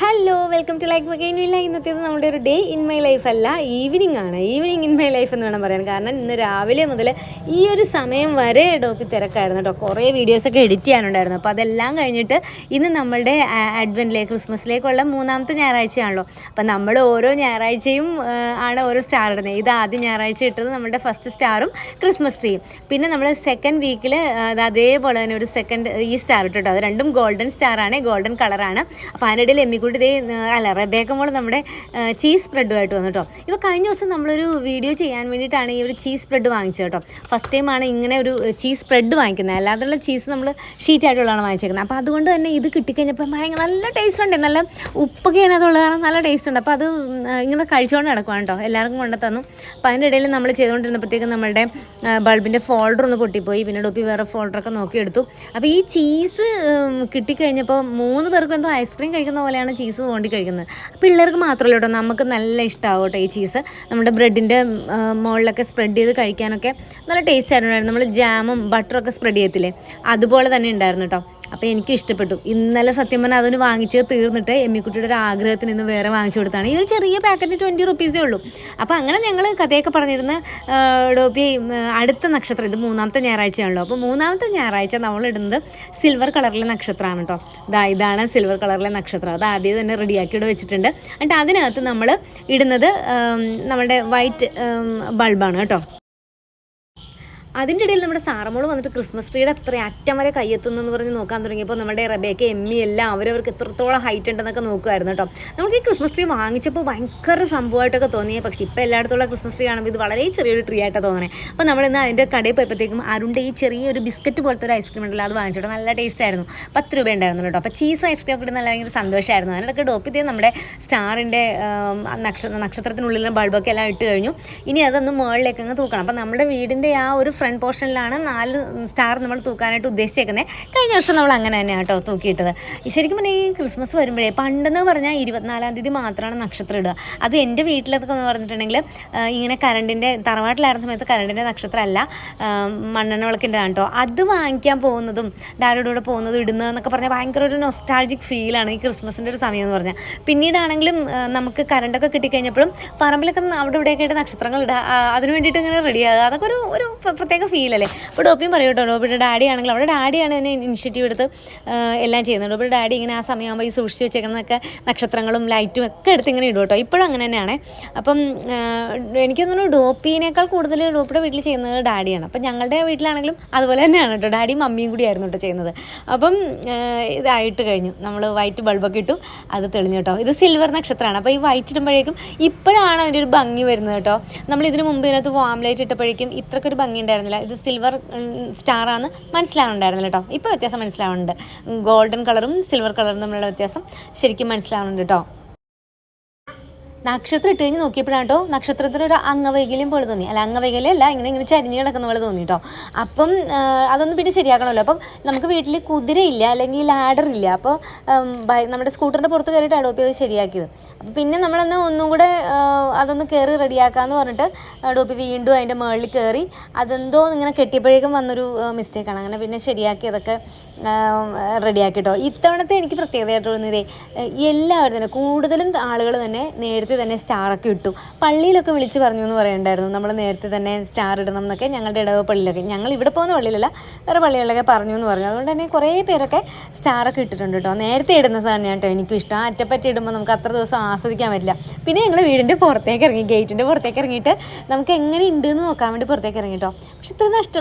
Hello welcome to ലൈക്ക് മകൈൻ villa. ഇന്നത്തേത് നമ്മുടെ ഒരു ഡേ ഇൻ മൈ ലൈഫ് അല്ല, ഈവനിങ് ആണ്. ഈവനിങ് ഇൻ മൈ ലൈഫ് എന്ന് വേണം പറയാൻ. കാരണം ഇന്ന് രാവിലെ മുതൽ ഈ ഒരു സമയം വരെ ഡോപ്പി തിരക്കായിരുന്നു കേട്ടോ. കുറേ വീഡിയോസൊക്കെ എഡിറ്റ് ചെയ്യാനുണ്ടായിരുന്നു. അപ്പോൾ അതെല്ലാം കഴിഞ്ഞിട്ട് ഇന്ന് നമ്മളുടെ അഡ്വൻറ്റിലേക്ക് ക്രിസ്മസിലേക്കുള്ള മൂന്നാമത്തെ ഞായറാഴ്ചയാണല്ലോ. അപ്പോൾ നമ്മൾ ഓരോ ഞായറാഴ്ചയും ആണ് ഓരോ സ്റ്റാർ ഇടുന്നത്. ഇത് ആദ്യം ഞായറാഴ്ച ഇട്ടത് നമ്മുടെ ഫസ്റ്റ് സ്റ്റാറും ക്രിസ്മസ് ട്രീയും. പിന്നെ നമ്മൾ സെക്കൻഡ് വീക്കിൽ അതേപോലെ തന്നെ ഒരു സെക്കൻഡ് ഈ സ്റ്റാർ ഇട്ടിട്ടോ. അത് രണ്ടും ഗോൾഡൻ സ്റ്റാറാണ്, ഗോൾഡൻ കളറാണ്. അപ്പോൾ അതിനിടയിൽ എമ്മിക്കുട്ടി റബേക്ക മോൾ നമ്മുടെ ചീസ് സ്പ്രെഡുമായിട്ട് വന്നു കേട്ടോ. ഇപ്പോൾ കഴിഞ്ഞ ദിവസം നമ്മളൊരു വീഡിയോ ചെയ്യാൻ വേണ്ടിയിട്ടാണ് ഈ ഒരു ചീസ് സ്പ്രെഡ് വാങ്ങിച്ചത് കേട്ടോ. ഫസ്റ്റ് ടൈമാണ് ഇങ്ങനെ ഒരു ചീസ് സ്പ്രെഡ് വാങ്ങിക്കുന്നത്. അല്ലാതെയുള്ള ചീസ് നമ്മൾ ഷീറ്റായിട്ടുള്ളതാണ് വാങ്ങിച്ചേക്കുന്നത്. അപ്പോൾ അതുകൊണ്ട് തന്നെ ഇത് കിട്ടിക്കഴിഞ്ഞപ്പോൾ ഭയങ്കര നല്ല ടേസ്റ്റ് ഉണ്ട്. നല്ല ഉപ്പൊക്കെ അതിനകത്തുള്ളതാണ്, നല്ല ടേസ്റ്റ് ഉണ്ട്. അപ്പോൾ അത് ഇങ്ങനെ കഴിച്ചുകൊണ്ട് നടക്കുവാണ് കേട്ടോ. എല്ലാവർക്കും കൊണ്ടു തന്നു. അപ്പോൾ അതിൻ്റെ ഇടയിൽ നമ്മൾ ചെയ്തുകൊണ്ടിരുന്നപ്പോഴത്തേക്കും നമ്മളുടെ ബൾബിൻ്റെ ഫോൾഡർ ഒന്ന് പൊട്ടിപ്പോയി. പിന്നെ ഡോപ്പി വേറെ ഫോൾഡറൊക്കെ നോക്കിയെടുത്തു. അപ്പോൾ ഈ ചീസ് കിട്ടിക്കഴിഞ്ഞപ്പോൾ 3 പേർക്കും എന്തോ ഐസ്ക്രീം കഴിക്കുന്ന പോലെയാണ് ചീസ് തോണ്ടി കഴിക്കുന്നത്. പിള്ളേർക്ക് മാത്രമല്ല കേട്ടോ, നമുക്ക് നല്ല ഇഷ്ടമാവും കേട്ടോ ഈ ചീസ്. നമ്മുടെ ബ്രെഡിൻ്റെ മുകളിലൊക്കെ സ്പ്രെഡ് ചെയ്ത് കഴിക്കാനൊക്കെ നല്ല ടേസ്റ്റ് ആയിട്ടുണ്ടായിരുന്നു. നമ്മൾ ജാമും ബട്ടറൊക്കെ സ്പ്രെഡ് ചെയ്യത്തില്ലേ, അതുപോലെ തന്നെ ഉണ്ടായിരുന്നു കേട്ടോ. അപ്പോൾ എനിക്ക് ഇഷ്ടപ്പെട്ടു. ഇന്നലെ സത്യം പറഞ്ഞാൽ അതിന് വാങ്ങിച്ചത് തീർന്നിട്ട് എമ്മിക്കുട്ടിയുടെ ഒരു ആഗ്രഹത്തിന് ഇന്ന് വേറെ വാങ്ങിച്ചു കൊടുത്താണ്. ഈ ഒരു ചെറിയ പാക്കറ്റിന് 20 റുപ്പീസേ ഉള്ളൂ. അപ്പോൾ അങ്ങനെ ഞങ്ങൾ കഥയൊക്കെ പറഞ്ഞിരുന്ന ഡോപ്പി അടുത്ത നക്ഷത്രം, ഇത് മൂന്നാമത്തെ ഞായറാഴ്ചയാണല്ലോ. അപ്പോൾ മൂന്നാമത്തെ ഞായറാഴ്ച നമ്മളിടുന്നത് സിൽവർ കളറിലെ നക്ഷത്രമാണ് കേട്ടോ. ഇതാണ് സിൽവർ കളറിലെ നക്ഷത്രം. അത് ആദ്യം തന്നെ റെഡിയാക്കിയിട്ട് വെച്ചിട്ടുണ്ട്. എന്നിട്ട് അതിനകത്ത് നമ്മൾ ഇടുന്നത് നമ്മുടെ വൈറ്റ് ബൾബാണ് കേട്ടോ. അതിൻ്റെ ഇടയിൽ നമ്മുടെ സാറമോള് വന്നിട്ട് ക്രിസ്മസ് ട്രീയുടെ അത്ര അറ്റം വരെ കയ്യെത്തുന്നെന്ന് പറഞ്ഞ് നോക്കാൻ തുടങ്ങിയപ്പോൾ നമ്മുടെ റബേക്ക എമ്മി എല്ലാം അവരവർക്ക് എത്രത്തോളം ഹൈറ്റ് ഉണ്ടെന്നൊക്കെ നോക്കുമായിരുന്നു കേട്ടോ. നമുക്ക് ഈ ക്രിസ്മസ് ട്രീ വാങ്ങിച്ചപ്പോൾ ഭയങ്കര സംഭവമായിട്ടൊക്കെ തോന്നിയേ. പക്ഷേ ഇപ്പോൾ എല്ലായിടത്തുള്ള ക്രിസ്മസ് ട്രീ കാണുമ്പോൾ ഇത് വളരെ ചെറിയൊരു ട്രീ ആയിട്ടാണ് തോന്നണേ. അപ്പോൾ നമ്മളിന്ന് അതിൻ്റെ കടയിൽ പോയപ്പോഴത്തേക്കും അരുണിൻ്റെ ഈ ചെറിയൊരു ബിസ്ക്കറ്റ് പോലത്തെ ഒരു ഐസ്ക്രീം ഉണ്ടല്ലോ, അത് വാങ്ങിച്ചിട്ട് നല്ല ടേസ്റ്റ് ആയിരുന്നു. 10 രൂപ ഉണ്ടായിരുന്നു കേട്ടോ. അപ്പോൾ ചീസ് ഐസ്ക്രീം ഒക്കെ നല്ല ഭയങ്കര സന്തോഷമായിരുന്നു. അതിനൊക്കെ ഡോപ്പിത്തേ നമ്മുടെ സ്റ്റാറിൻ്റെ നക്ഷത്രത്തിനുള്ളിലെ ബൾബൊക്കെ എല്ലാം ഇട്ട് കഴിഞ്ഞു. ഇനി അതൊന്ന് മുകളിലേക്ക് അങ്ങ് തൂക്കണം. അപ്പോൾ നമ്മുടെ വീടിൻ്റെ ആ ഒരു ഫ്രണ്ട് പോർഷനിലാണ് 4 സ്റ്റാർ നമ്മൾ തൂക്കാനായിട്ട് ഉദ്ദേശിച്ചേക്കുന്നത്. കഴിഞ്ഞ വർഷം നമ്മൾ അങ്ങനെ തന്നെ കേട്ടോ തൂക്കിയിട്ടത്. ശരിക്കും പറഞ്ഞാൽ ഈ ക്രിസ്മസ് വരുമ്പോഴേ പണ്ടെന്ന് പറഞ്ഞാൽ 24-ാം തീയതി മാത്രമാണ് നക്ഷത്രം ഇടുക. അത് എൻ്റെ വീട്ടിലൊക്കെ എന്ന് പറഞ്ഞിട്ടുണ്ടെങ്കിൽ ഇങ്ങനെ കറണ്ടിൻ്റെ തറവാട്ടിലായിരുന്ന സമയത്ത് കറണ്ടിൻ്റെ നക്ഷത്രമല്ല, മണ്ണെണ്ണ വിളക്കിൻ്റെതാണ് കേട്ടോ. അത് വാങ്ങിക്കാൻ പോകുന്നതും ഡാഡിയുടെ കൂടെ പോകുന്നതും ഇടുന്നതെന്നൊക്കെ പറഞ്ഞാൽ ഭയങ്കര ഒരു നൊസ്റ്റാൾജിക് ഫീലാണ് ഈ ക്രിസ്മസിൻ്റെ ഒരു സമയം എന്ന് പറഞ്ഞാൽ. പിന്നീടാണെങ്കിലും നമുക്ക് കറണ്ടൊക്കെ കിട്ടിക്കഴിഞ്ഞപ്പോഴും പറമ്പിലൊക്കെ അവിടെ ഇവിടെയൊക്കെ ആയിട്ട് നക്ഷത്രങ്ങൾ ഇടുക, അതിന് വേണ്ടിയിട്ട് ഇങ്ങനെ റെഡിയാകുക, അതൊക്കെ ഒരു പ്രത്യേക ഫീലല്ലേ. അപ്പോൾ ഡോപ്പിയും പറയും കേട്ടോ, ഡോപ്പിയുടെ ഡാഡി ആണെങ്കിൽ അവിടെ ഡാഡിയാണ് ഇതിനെ ഇനിഷ്യേറ്റീവ് എടുത്ത് എല്ലാം ചെയ്യുന്നത്. ഡോപ്പിയുടെ ഡാഡി ഇങ്ങനെ ആ സമയമാകുമ്പോൾ ഈ സൂക്ഷിച്ച് വെച്ചേക്കുന്നതൊക്കെ നക്ഷത്രങ്ങളും ലൈറ്റും ഒക്കെ എടുത്ത് ഇങ്ങനെ ഇടും കേട്ടോ. ഇപ്പോഴും അങ്ങനെ തന്നെയാണ്. അപ്പം എനിക്ക് തോന്നുന്നു ഡോപ്പിനേക്കാൾ കൂടുതൽ ഡോപ്പിയുടെ വീട്ടിൽ ചെയ്യുന്നത് ഡാഡിയാണ്. അപ്പം ഞങ്ങളുടെ വീട്ടിലാണെങ്കിലും അതുപോലെ തന്നെയാണ് കേട്ടോ. ഡാഡിയും മമ്മിയും കൂടി ആയിരുന്നു കേട്ടോ ചെയ്യുന്നത്. അപ്പം ഇതായിട്ട് കഴിഞ്ഞു. നമ്മൾ വൈറ്റ് ബൾബൊക്കെ ഇട്ടു, അത് തെളിഞ്ഞു കേട്ടോ. ഇത് സിൽവർ നക്ഷത്രമാണ്. അപ്പോൾ ഈ വൈറ്റ് ഇടുമ്പോഴേക്കും ഇപ്പോഴാണ് അതിൻ്റെ ഒരു ഭംഗി വരുന്നത് കേട്ടോ. നമ്മൾ ഇതിന് മുമ്പ് ഇതിനകത്ത് വാം ലൈറ്റ് ഇട്ടപ്പോഴേക്കും ഇത്രക്കൊരു ഭംഗി ഉണ്ടായിരുന്നില്ല. ഇത് സിൽവർ സ്റ്റാറാണെന്ന് മനസ്സിലാവുന്നുണ്ടായിരുന്നില്ല കേട്ടോ. ഇപ്പോൾ വ്യത്യാസം മനസ്സിലാവുന്നുണ്ട്. ഗോൾഡൻ കളറും സിൽവർ കളറും തമ്മിലുള്ള വ്യത്യാസം ശരിക്കും മനസ്സിലാവുന്നുണ്ട് കേട്ടോ. നക്ഷത്രം ഇട്ട് കഴിഞ്ഞ് നോക്കിയപ്പോഴാണ് കേട്ടോ നക്ഷത്രത്തിനൊരു അംഗവൈകല്യം പോലെ തോന്നി. അല്ല, അംഗവൈകല്യം അല്ല, ഇങ്ങനെ ചരിഞ്ഞ് കിടക്കുന്ന പോലെ തോന്നി കേട്ടോ. അപ്പം അതൊന്നും പിന്നെ ശരിയാക്കണമല്ലോ. അപ്പം നമുക്ക് വീട്ടിൽ കുതിരയില്ല, അല്ലെങ്കിൽ ലാഡർ ഇല്ല. അപ്പോൾ നമ്മുടെ സ്കൂട്ടറിൻ്റെ പുറത്ത് കയറിയിട്ട് ഡോപ്പി അത് ശരിയാക്കിയത്. അപ്പോൾ പിന്നെ നമ്മളെന്നാൽ ഒന്നും കൂടെ അതൊന്ന് കയറി റെഡിയാക്കാമെന്ന് പറഞ്ഞിട്ട് ഡോപ്പി വീണ്ടും അതിൻ്റെ മുകളിൽ കയറി അതെന്തോ ഇങ്ങനെ കെട്ടിയപ്പോഴേക്കും വന്നൊരു മിസ്റ്റേക്കാണ്. അങ്ങനെ പിന്നെ ശരിയാക്കി അതൊക്കെ റെഡിയാക്കി കേട്ടോ. ഇത്തവണത്തെ എനിക്ക് പ്രത്യേകതയായിട്ട് തോന്നിയതേ, എല്ലാവരും തന്നെ കൂടുതലും ആളുകൾ തന്നെ നേരത്തെ തന്നെ സ്റ്റാറൊക്കെ ഇട്ടു. പള്ളിയിലൊക്കെ വിളിച്ച് പറഞ്ഞു എന്ന് പറയുന്നുണ്ടായിരുന്നു, നമ്മൾ നേരത്തെ തന്നെ സ്റ്റാർ ഇടണം എന്നൊക്കെ. ഞങ്ങളുടെ ഇടവ പള്ളിയിലൊക്കെ, ഞങ്ങൾ ഇവിടെ പോകുന്ന പള്ളിയിലല്ല, വേറെ പള്ളികളിലൊക്കെ പറഞ്ഞു എന്ന് പറഞ്ഞു. അതുകൊണ്ട് തന്നെ കുറേ പേരൊക്കെ സ്റ്റാറൊക്കെ ഇട്ടിട്ടുണ്ട് കേട്ടോ. നേരത്തെ ഇടുന്നത് തന്നെയാണ് കേട്ടോ എനിക്കും ഇഷ്ടം. അറ്റപ്പറ്റി ഇടുമ്പോൾ നമുക്ക് അത്ര ദിവസം ആസ്വദിക്കാൻ പറ്റില്ല. പിന്നെ ഞങ്ങൾ വീടിൻ്റെ പുറത്തേക്ക് ഇറങ്ങി, ഗേറ്റിൻ്റെ പുറത്തേക്ക് ഇറങ്ങിയിട്ട് നമുക്ക് എങ്ങനെ ഉണ്ട് എന്ന് നോക്കാൻ വേണ്ടി പുറത്തേക്ക് ഇറങ്ങി കേട്ടോ. പക്ഷെ ഇത്ര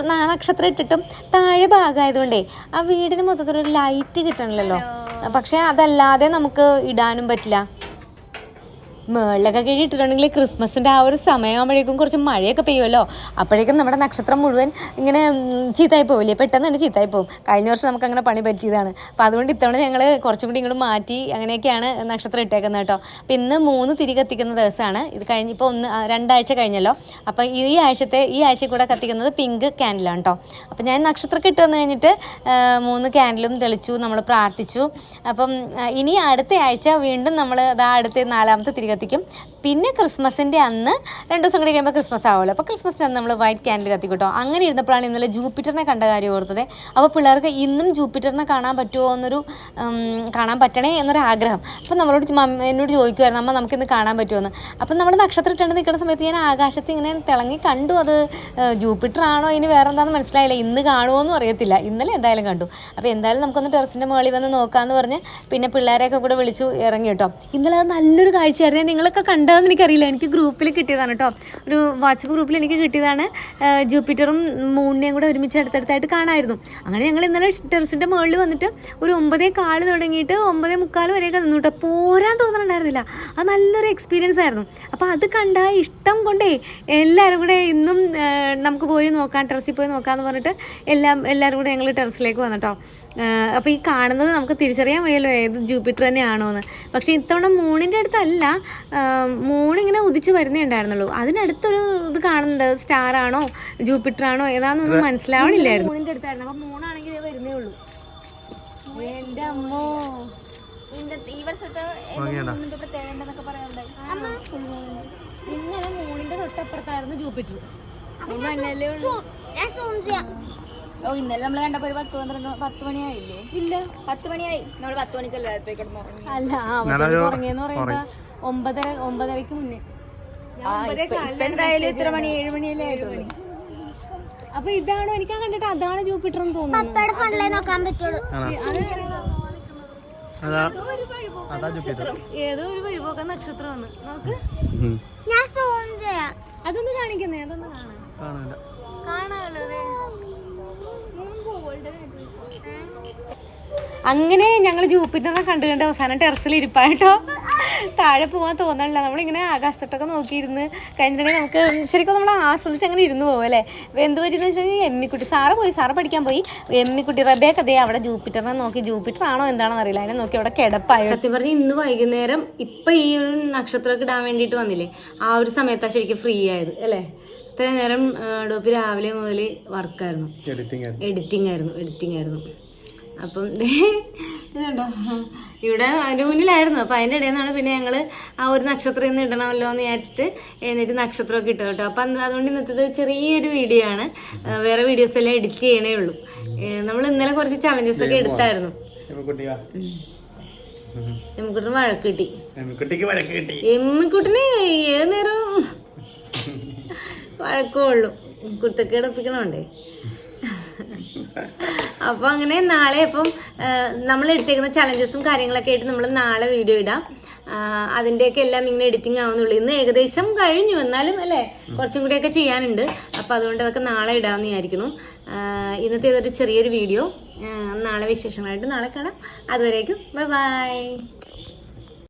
നക്ഷത്രം ഇട്ടിട്ടും താഴെ ഭാഗമായതുകൊണ്ടേ ആ വീടിന് മൊത്തത്തിലൊരു ലൈറ്റ് കിട്ടണില്ലല്ലോ. പക്ഷേ അതല്ലാതെ നമുക്ക് ഇടാനും പറ്റില്ല. മേളിലൊക്കെ കഴിയിട്ടുണ്ടെങ്കിൽ ക്രിസ്മസിൻ്റെ ആ ഒരു സമയമാകുമ്പോഴേക്കും കുറച്ച് മഴയൊക്കെ പെയ്യുമല്ലോ. അപ്പോഴേക്കും നമ്മുടെ നക്ഷത്രം മുഴുവൻ ഇങ്ങനെ ചീത്തായി പോവില്ലേ, പെട്ടെന്ന് തന്നെ ചീത്തായി പോകും. കഴിഞ്ഞ വർഷം നമുക്ക് അങ്ങനെ പണി പറ്റിയതാണ്. അപ്പോൾ അതുകൊണ്ട് ഇത്തവണ ഞങ്ങൾ കുറച്ചും കൂടി ഇങ്ങോട്ട് മാറ്റി അങ്ങനെയൊക്കെയാണ് നക്ഷത്രം ഇട്ടേക്കുന്നത് കേട്ടോ. അപ്പോൾ ഇന്ന് 3 തിരി കത്തിക്കുന്ന ദിവസമാണ്. ഇത് കഴിഞ്ഞിപ്പോൾ 2 ആഴ്ച കഴിഞ്ഞല്ലോ. അപ്പോൾ ഈ ആഴ്ച കൂടെ കത്തിക്കുന്നത് പിങ്ക് ക്യാൻഡിലാണ് കേട്ടോ. അപ്പോൾ ഞാൻ നക്ഷത്രമൊക്കെ ഇട്ട് വന്നു കഴിഞ്ഞിട്ട് 3 ക്യാൻഡിലും തെളിച്ചു, നമ്മൾ പ്രാർത്ഥിച്ചു. അപ്പം ഇനി അടുത്ത ആഴ്ച വീണ്ടും നമ്മൾ അടുത്ത 4-ാമത്തെ തിരി കത്തിക്കും. പിന്നെ ക്രിസ്മസിൻ്റെ അന്ന് 2 ദിവസം കൂടി കഴിയുമ്പോൾ ക്രിസ്മസ് ആവുമല്ലോ. അപ്പോൾ ക്രിസ്മസിൻ്റെ അന്ന് നമ്മൾ വൈറ്റ് ക്യാൻഡിൽ കത്തിക്കട്ടോ. അങ്ങനെ ഇരുന്നപ്പോഴാണ് ഇന്നലെ ജൂപ്പിറ്ററിനെ കണ്ട കാര്യം ഓർത്തത്. അപ്പോൾ പിള്ളേർക്ക് ഇന്നും ജൂപ്പിറ്ററിനെ കാണാൻ പറ്റുമോ കാണാൻ പറ്റണേ എന്നൊരു ആഗ്രഹം. അപ്പോൾ നമ്മളോട് എന്നോട് ചോദിക്കുമായിരുന്നു, അമ്മ നമുക്കിന്ന് കാണാൻ പറ്റുമെന്ന്. അപ്പം നമ്മൾ നക്ഷത്രം ഇട്ടുകൊണ്ട് നിൽക്കുന്ന സമയത്ത് ഞാൻ ആകാശത്ത് ഇങ്ങനെ തിളങ്ങി കണ്ടു. അത് ജൂപ്പിറ്റർ ആണോ ഇനി വേറെ എന്താണെന്ന് മനസ്സിലായില്ല. ഇന്ന് കാണുമോ എന്നും അറിയത്തില്ല. ഇന്നലെ എന്തായാലും കണ്ടു. അപ്പോൾ എന്തായാലും നമുക്കൊന്ന് ടെറസിൻ്റെ മുകളിൽ വന്ന് നോക്കാമെന്ന് പറഞ്ഞ് പിന്നെ പിള്ളേരെയൊക്കെ കൂടെ വിളിച്ചു ഇറങ്ങി കേട്ടോ. ഇന്നലെ അത് നല്ലൊരു കാഴ്ചയായിരുന്നു. നിങ്ങളൊക്കെ കണ്ടതെന്ന് എനിക്കറിയില്ല. എനിക്ക് ഗ്രൂപ്പിൽ കിട്ടിയതാണ് കേട്ടോ. ഒരു വാട്സപ്പ് ഗ്രൂപ്പിൽ എനിക്ക് കിട്ടിയതാണ്. ജൂപ്പിറ്ററും മൂണിനെയും കൂടെ ഒരുമിച്ച് അടുത്തടുത്തായിട്ട് കാണാമായിരുന്നു. അങ്ങനെ ഞങ്ങൾ ഇന്നലെ ടെറസിൻ്റെ മുകളിൽ വന്നിട്ട് ഒരു 9:15 തുടങ്ങിയിട്ട് 9:45 വരെയൊക്കെ നിന്നു കേട്ടോ. പോരാൻ തോന്നണുണ്ടായിരുന്നില്ല. അത് നല്ലൊരു എക്സ്പീരിയൻസ് ആയിരുന്നു. അപ്പോൾ അത് കണ്ട ഇഷ്ടം കൊണ്ടേ എല്ലാവരും കൂടെ ഇന്നും നമുക്ക് പോയി നോക്കാം, ടെറസിൽ പോയി നോക്കാമെന്ന് പറഞ്ഞിട്ട് എല്ലാവരും കൂടെ ഞങ്ങൾ ടെറസിലേക്ക് വന്നിട്ടോ. അപ്പോൾ ഈ കാണുന്നത് നമുക്ക് തിരിച്ചറിയാൻ വയ്യല്ലോ ഏത് ജൂപ്പിറ്റർ തന്നെയാണോ എന്ന്. പക്ഷേ ഇത്തവണ മൂണിൻ്റെ അടുത്തല്ല, മൂണിങ്ങനെ ഉദിച്ച് വരുന്നേ ഉണ്ടായിരുന്നുള്ളൂ. അതിനടുത്തൊരു ഇത് കാണുന്നുണ്ട്. സ്റ്റാർ ആണോ ജൂപ്പിറ്റർ ആണോ ഏതാണെന്നൊന്നും മനസ്സിലാവണില്ലായിരുന്നു. മൂണിൻ്റെ അടുത്തായിരുന്നു. അപ്പോൾ മൂണാണെങ്കിൽ വരുന്നേ ഉള്ളൂ. എൻ്റെ അമ്മോ, ഈ വർഷത്തെ പ്രത്യേകത ഉണ്ടെന്നൊക്കെ പറയാറുണ്ടായി. ഇന്നലെ മൂണിൻ്റെ തൊട്ടപ്പുറത്തായിരുന്നു ജൂപ്പിറ്റർ. ഒന്നല്ലേ ഉള്ളൂ. ഇന്നലെ നമ്മൾ കണ്ടപ്പോ ഒരു 10 മണിയായില്ലേ? ഇല്ല, 10 മണിയായി. നമ്മൾ 10 മണിക്കല്ലേ അല്ല ഉറങ്ങിയെന്ന് പറയുമ്പോ 9:30 മുന്നേ. എന്തായാലും ഇത്ര മണി 7 മണിയല്ലേ? 7 മണി. അപ്പൊ ഇതാണോ എനിക്ക് കണ്ടിട്ട് അതാണ് ജൂപ്പിറ്റർ എന്ന് തോന്നുന്നു. ഏതോ ഒരു വഴിപോക്ക നക്ഷത്രം വന്ന് നോക്ക്. അതൊന്ന് കാണിക്കുന്നേ, അതൊന്ന് കാണാമല്ലോ. അങ്ങനെ ഞങ്ങൾ ജൂപ്പിറ്ററിനെ കണ്ട് അവസാനം ടെറസിൽ ഇരിപ്പായിട്ടോ. താഴെ പോകാൻ തോന്നണില്ല. നമ്മളിങ്ങനെ ആകാശത്തോട്ടൊക്കെ നോക്കിയിരുന്ന് കഴിഞ്ഞിട്ടുണ്ടെങ്കിൽ നമുക്ക് ശരിക്കും നമ്മൾ ആസ്വദിച്ച് അങ്ങനെ ഇരുന്ന് പോകും അല്ലേ. എന്ത് പറ്റിയെന്ന് വെച്ചിട്ടുണ്ടെങ്കിൽ എമ്മിക്കുട്ടി സാറ് പഠിക്കാൻ പോയി. എമ്മിക്കുട്ടി റബേക്ക അതേ അവിടെ ജൂപ്പിറ്ററിനെ നോക്കി. ജൂപ്പിറ്റർ ആണോ എന്താണെന്ന് അറിയില്ല. അതിനെ നോക്കി അവിടെ കിടപ്പായി. സത്യം പറഞ്ഞ് ഇന്ന് വൈകുന്നേരം ഇപ്പം ഈ ഒരു നക്ഷത്രമൊക്കെ ഇടാൻ വേണ്ടിയിട്ട് വന്നില്ലേ, ആ ഒരു സമയത്താണ് ശരിക്കും ഫ്രീ ആയത് അല്ലേ. ഇത്രയും നേരം ഡോപ്പി രാവിലെ മുതൽ വർക്കായിരുന്നു, എഡിറ്റിംഗ് ആയിരുന്നു. അപ്പം ഇതുണ്ടോ ഇവിടെ അതിൻ്റെ മുന്നിലായിരുന്നു. അപ്പോൾ അതിൻ്റെ ഇടയിൽ നിന്നാണ് പിന്നെ ഞങ്ങൾ ആ ഒരു നക്ഷത്രം ഇന്ന് ഇടണമല്ലോ എന്ന് വിചാരിച്ചിട്ട് എന്നിട്ട് നക്ഷത്രമൊക്കെ ഇട്ടു കേട്ടോ. അപ്പം അതുകൊണ്ട് ഇന്നത്തേത് ചെറിയൊരു വീഡിയോ ആണ്. വേറെ വീഡിയോസ് എല്ലാം എഡിറ്റ് ചെയ്യണേ ഉള്ളൂ. നമ്മൾ ഇന്നലെ കുറച്ച് ചലഞ്ചസ് ഒക്കെ എടുത്തായിരുന്നു. എമ്മിക്കുട്ടിന് വഴക്ക് കിട്ടി. എമ്മിക്കുട്ടിന് ഏത് നേരവും വഴക്കമുള്ളൂ. കുരുത്തക്കേട് ഒപ്പിക്കണോണ്ടേ. അപ്പോൾ അങ്ങനെ നാളെ അപ്പം നമ്മൾ എടുത്തേക്കുന്ന ചലഞ്ചസും കാര്യങ്ങളൊക്കെ ആയിട്ട് നമ്മൾ നാളെ വീഡിയോ ഇടാം. അതിൻ്റെയൊക്കെ എല്ലാം ഇങ്ങനെ എഡിറ്റിംഗ് ആവുന്നുള്ളൂ. ഇന്ന് ഏകദേശം കഴിഞ്ഞു, എന്നാലും അല്ലേ കുറച്ചും കൂടിയൊക്കെ ചെയ്യാനുണ്ട്. അപ്പോൾ അതുകൊണ്ട് അതൊക്കെ നാളെ ഇടാമെന്ന് വിചാരിക്കുന്നു. ഇന്നത്തെ ഇതൊരു ചെറിയൊരു വീഡിയോ. നാളെ വിശേഷങ്ങളായിട്ട് നാളെ കാണാം. അതുവരേക്കും ബൈ.